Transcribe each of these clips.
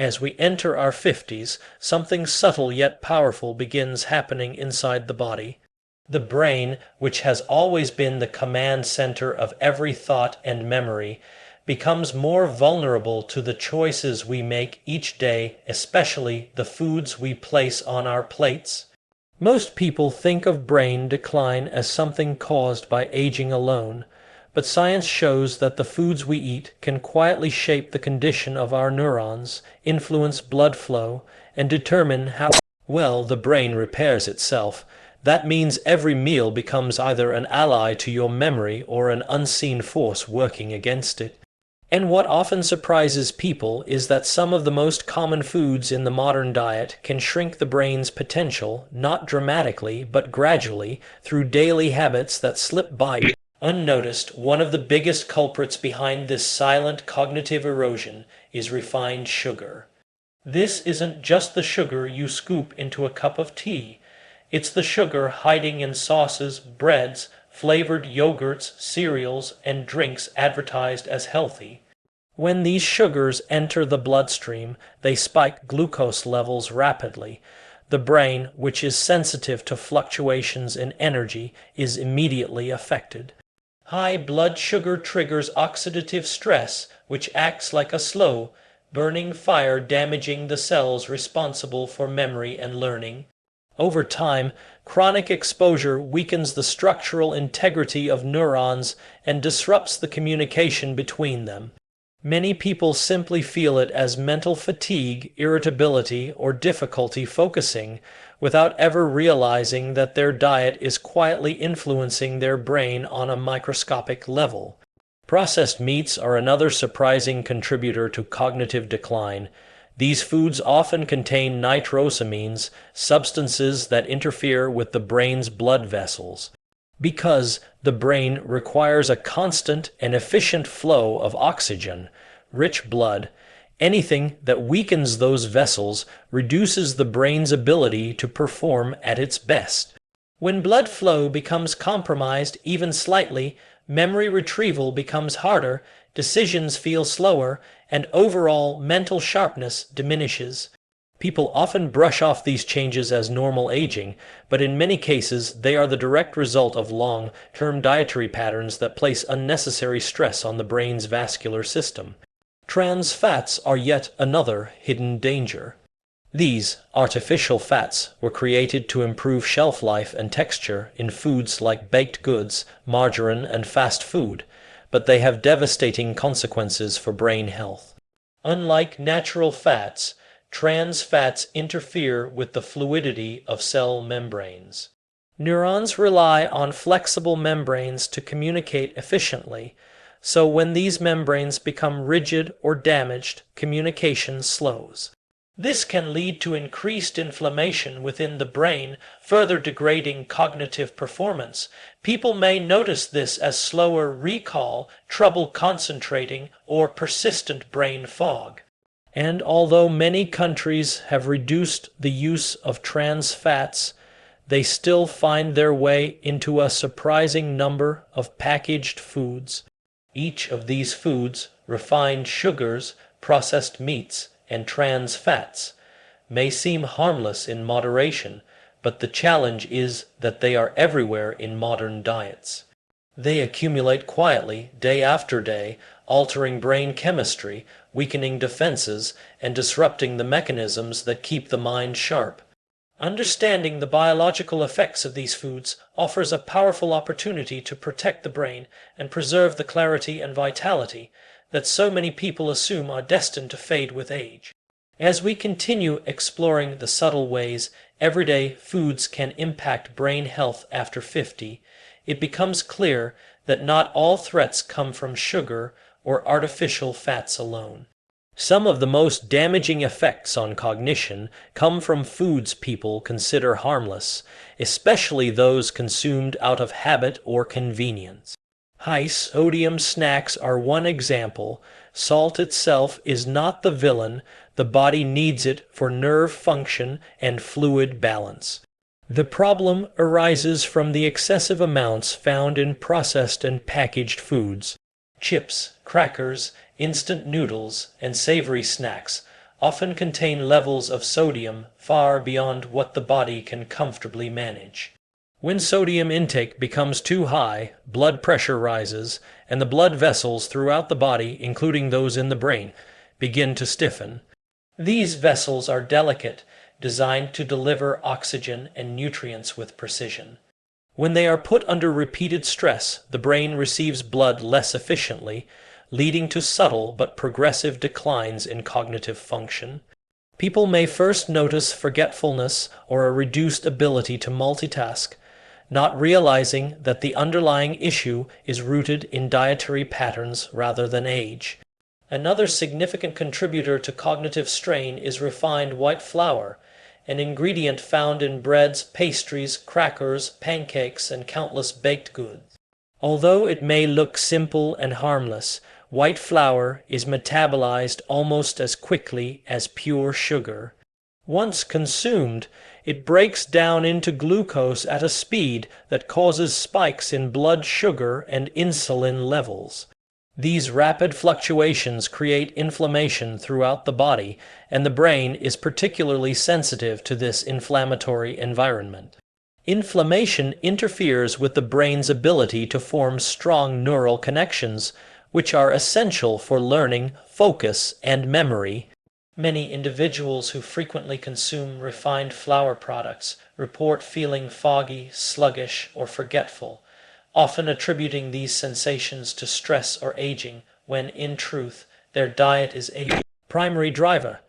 As we enter our 50s, something subtle yet powerful begins happening inside the body. The brain, which has always been the command center of every thought and memory, becomes more vulnerable to the choices we make each day, especially the foods we place on our plates. Most people think of brain decline as something caused by aging alone, but science shows that the foods we eat can quietly shape the condition of our neurons, influence blood flow, and determine how well the brain repairs itself. That means every meal becomes either an ally to your memory or an unseen force working against it. And what often surprises people is that some of the most common foods in the modern diet can shrink the brain's potential, not dramatically, but gradually, through daily habits that slip by you unnoticed. One of the biggest culprits behind this silent cognitive erosion is refined sugar. This isn't just the sugar you scoop into a cup of tea. It's the sugar hiding in sauces, breads, flavored yogurts, cereals, and drinks advertised as healthy. When these sugars enter the bloodstream, they spike glucose levels rapidly. The brain, which is sensitive to fluctuations in energy, is immediately affected. High blood sugar triggers oxidative stress, which acts like a slow, burning fire, damaging the cells responsible for memory and learning. Over time, chronic exposure weakens the structural integrity of neurons and disrupts the communication between them. Many people simply feel it as mental fatigue, irritability, or difficulty focusing, without ever realizing that their diet is quietly influencing their brain on a microscopic level. Processed meats are another surprising contributor to cognitive decline. These foods often contain nitrosamines, substances that interfere with the brain's blood vessels. Because the brain requires a constant and efficient flow of oxygen, rich blood, anything that weakens those vessels reduces the brain's ability to perform at its best. When blood flow becomes compromised even slightly, memory retrieval becomes harder, decisions feel slower, and overall mental sharpness diminishes. People often brush off these changes as normal aging, but in many cases they are the direct result of long-term dietary patterns that place unnecessary stress on the brain's vascular system. Trans fats are yet another hidden danger. These artificial fats were created to improve shelf life and texture in foods like baked goods, margarine, and fast food, but they have devastating consequences for brain health. Unlike natural fats, trans fats interfere with the fluidity of cell membranes. Neurons rely on flexible membranes to communicate efficiently, so when these membranes become rigid or damaged, communication slows. This can lead to increased inflammation within the brain, further degrading cognitive performance. People may notice this as slower recall, trouble concentrating, or persistent brain fog. And although many countries have reduced the use of trans fats, they still find their way into a surprising number of packaged foods. Each of these foods, refined sugars, processed meats, and trans fats, may seem harmless in moderation, but the challenge is that they are everywhere in modern diets. They accumulate quietly, day after day, altering brain chemistry, weakening defenses, and disrupting the mechanisms that keep the mind sharp. Understanding the biological effects of these foods offers a powerful opportunity to protect the brain and preserve the clarity and vitality that so many people assume are destined to fade with age. As we continue exploring the subtle ways everyday foods can impact brain health after 50, it becomes clear that not all threats come from sugar or artificial fats alone. Some of the most damaging effects on cognition come from foods people consider harmless, especially those consumed out of habit or convenience. High-sodium snacks are one example. Salt itself is not the villain. The body needs it for nerve function and fluid balance. The problem arises from the excessive amounts found in processed and packaged foods. Chips, crackers, instant noodles, and savory snacks often contain levels of sodium far beyond what the body can comfortably manage. When sodium intake becomes too high, blood pressure rises, and the blood vessels throughout the body, including those in the brain, begin to stiffen. These vessels are delicate, designed to deliver oxygen and nutrients with precision. When they are put under repeated stress, the brain receives blood less efficiently, leading to subtle but progressive declines in cognitive function. People may first notice forgetfulness or a reduced ability to multitask, not realizing that the underlying issue is rooted in dietary patterns rather than age. Another significant contributor to cognitive strain is refined white flour, an ingredient found in breads, pastries, crackers, pancakes, and countless baked goods. Although it may look simple and harmless, white flour is metabolized almost as quickly as pure sugar. Once consumed, it breaks down into glucose at a speed that causes spikes in blood sugar and insulin levels. These rapid fluctuations create inflammation throughout the body, and the brain is particularly sensitive to this inflammatory environment. Inflammation interferes with the brain's ability to form strong neural connections, which are essential for learning, focus, and memory. Many individuals who frequently consume refined flour products report feeling foggy, sluggish, or forgetful, often attributing these sensations to stress or aging, when, in truth, their diet is a primary driver.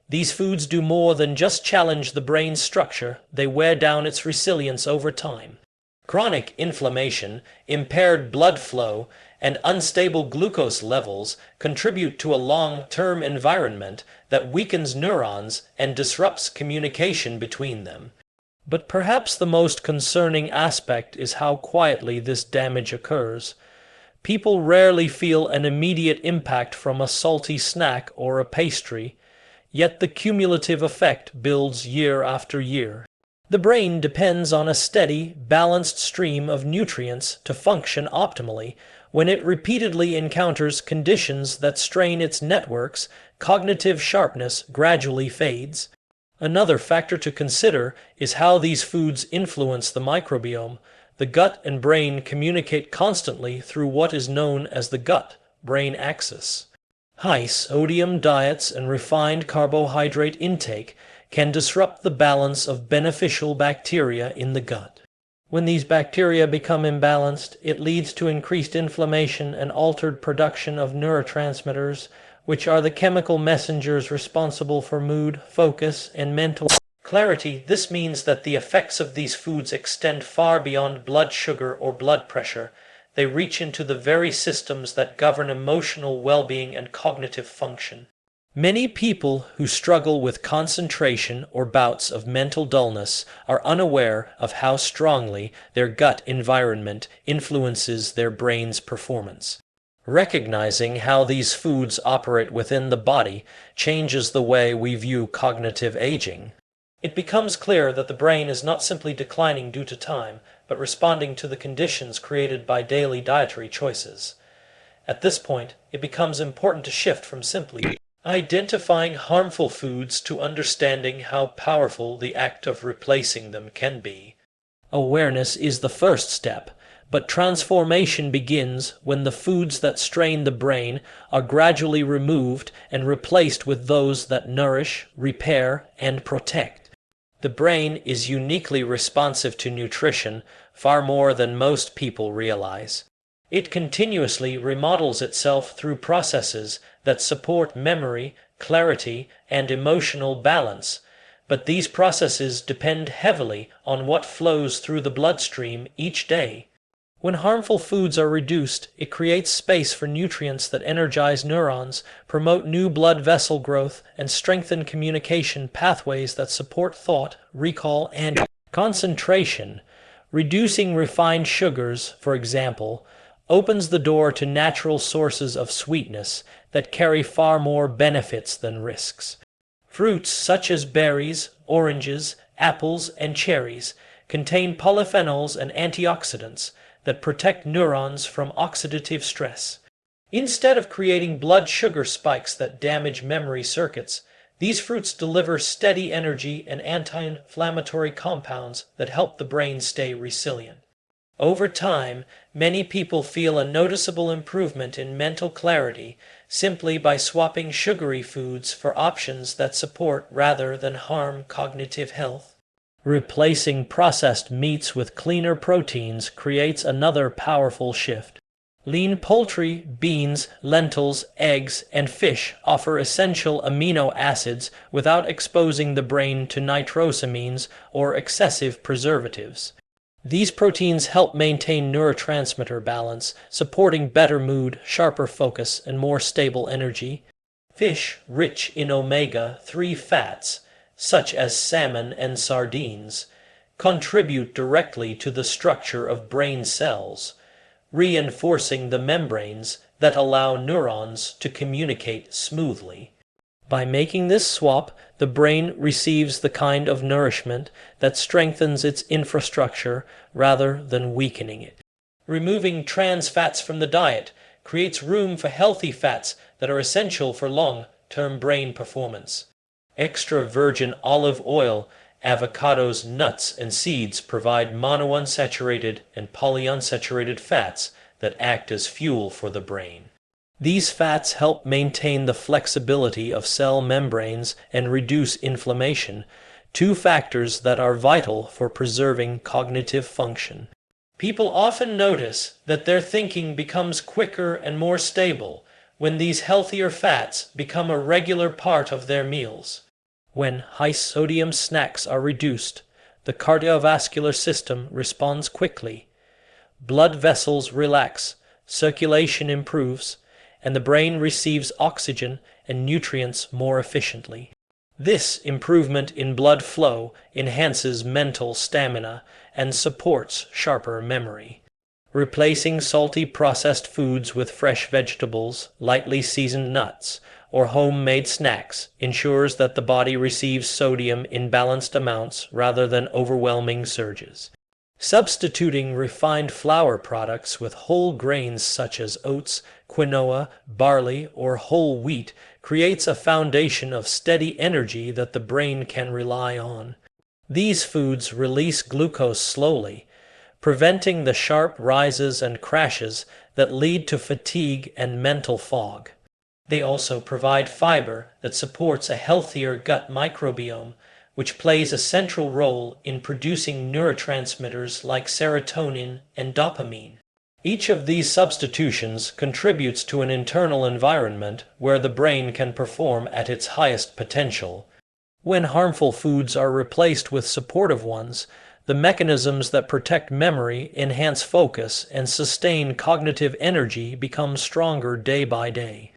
These foods do more than just challenge the brain's structure, they wear down its resilience over time. Chronic inflammation, impaired blood flow, and unstable glucose levels contribute to a long-term environment that weakens neurons and disrupts communication between them. But perhaps the most concerning aspect is how quietly this damage occurs. People rarely feel an immediate impact from a salty snack or a pastry, yet the cumulative effect builds year after year. The brain depends on a steady, balanced stream of nutrients to function optimally. When it repeatedly encounters conditions that strain its networks, cognitive sharpness gradually fades. Another factor to consider is how these foods influence the microbiome. The gut and brain communicate constantly through what is known as the gut-brain axis. High sodium diets and refined carbohydrate intake can disrupt the balance of beneficial bacteria in the gut. When these bacteria become imbalanced, it leads to increased inflammation and altered production of neurotransmitters, which are the chemical messengers responsible for mood, focus, and mental clarity. This means that the effects of these foods extend far beyond blood sugar or blood pressure. They reach into the very systems that govern emotional well-being and cognitive function. Many people who struggle with concentration or bouts of mental dullness are unaware of how strongly their gut environment influences their brain's performance. Recognizing how these foods operate within the body changes the way we view cognitive aging. It becomes clear that the brain is not simply declining due to time, but responding to the conditions created by daily dietary choices. At this point, it becomes important to shift from simply identifying harmful foods to understanding how powerful the act of replacing them can be. Awareness is the first step, but transformation begins when the foods that strain the brain are gradually removed and replaced with those that nourish, repair, and protect. The brain is uniquely responsive to nutrition, far more than most people realize. It continuously remodels itself through processes that support memory, clarity, and emotional balance, but these processes depend heavily on what flows through the bloodstream each day. When harmful foods are reduced, it creates space for nutrients that energize neurons, promote new blood vessel growth, and strengthen communication pathways that support thought, recall, and concentration. Reducing refined sugars, for example, opens the door to natural sources of sweetness that carry far more benefits than risks. Fruits such as berries, oranges, apples, and cherries contain polyphenols and antioxidants that protect neurons from oxidative stress. Instead of creating blood sugar spikes that damage memory circuits, These fruits deliver steady energy and anti-inflammatory compounds that help the brain stay resilient. Over time, many people feel a noticeable improvement in mental clarity simply by swapping sugary foods for options that support rather than harm cognitive health. Replacing processed meats with cleaner proteins creates another powerful shift. Lean poultry, beans, lentils, eggs, and fish offer essential amino acids without exposing the brain to nitrosamines or excessive preservatives. These proteins help maintain neurotransmitter balance, supporting better mood, sharper focus, and more stable energy. Fish rich in omega-3 fats, such as salmon and sardines, contribute directly to the structure of brain cells, reinforcing the membranes that allow neurons to communicate smoothly. By making this swap, the brain receives the kind of nourishment that strengthens its infrastructure rather than weakening it. Removing trans fats from the diet creates room for healthy fats that are essential for long-term brain performance. Extra virgin olive oil, avocados, nuts, and seeds provide monounsaturated and polyunsaturated fats that act as fuel for the brain. These fats help maintain the flexibility of cell membranes and reduce inflammation, two factors that are vital for preserving cognitive function. People often notice that their thinking becomes quicker and more stable when these healthier fats become a regular part of their meals. When high-sodium snacks are reduced, the cardiovascular system responds quickly. Blood vessels relax, circulation improves, and the brain receives oxygen and nutrients more efficiently. This improvement in blood flow enhances mental stamina and supports sharper memory. Replacing salty processed foods with fresh vegetables, lightly seasoned nuts, or homemade snacks ensures that the body receives sodium in balanced amounts rather than overwhelming surges. Substituting refined flour products with whole grains such as oats, quinoa, barley, or whole wheat creates a foundation of steady energy that the brain can rely on. These foods release glucose slowly, preventing the sharp rises and crashes that lead to fatigue and mental fog. They also provide fiber that supports a healthier gut microbiome, which plays a central role in producing neurotransmitters like serotonin and dopamine. Each of these substitutions contributes to an internal environment where the brain can perform at its highest potential. When harmful foods are replaced with supportive ones, the mechanisms that protect memory, enhance focus, and sustain cognitive energy become stronger day by day.